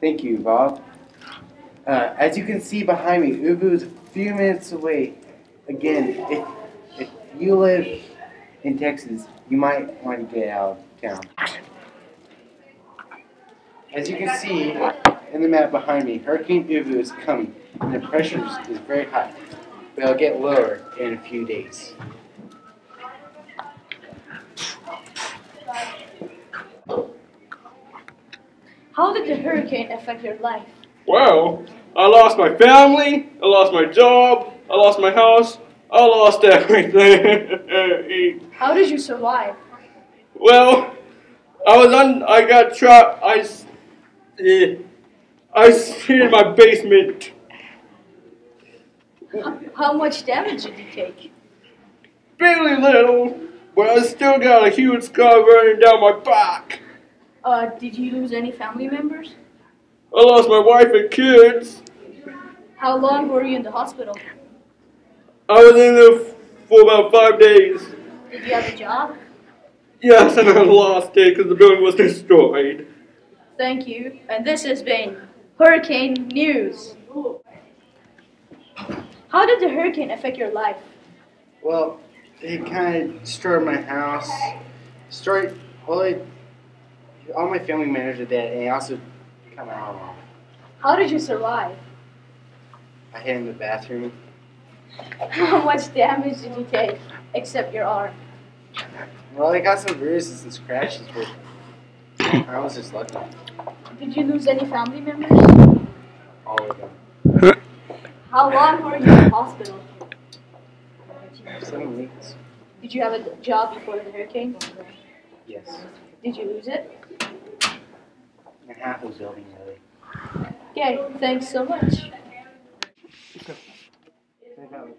Thank you, Bob. As you can see behind me, Ubu is a few minutes away. Again, if you live in Texas, you might want to get out of town. As you can see in the map behind me, Hurricane Ubu is coming, and the pressure is very high, but it'll get lower in a few days. How did the hurricane affect your life? Well, I lost my family, I lost my job, I lost my house, I lost everything. How did you survive? Well, I got trapped, I stayed in my basement. How much damage did you take? Barely little, but I still got a huge scar running down my back. Did you lose any family members? I lost my wife and kids. How long were you in the hospital? I was in there for about 5 days. Did you have a job? Yes, and I lost it because the building was destroyed. Thank you. And this has been Hurricane News. How did the hurricane affect your life? Well, it kind of destroyed my house, all my family members are dead, and it also cut my arm off. How did you survive? I hid in the bathroom. How much damage did you take, except your arm? Well, I got some bruises and scratches, but I was just lucky. Did you lose any family members? All of them. How long were you in the hospital? 7 weeks. Did you have a job before the hurricane? Yes. Did you lose it? And half the building, really. Okay, thanks so much. Oh,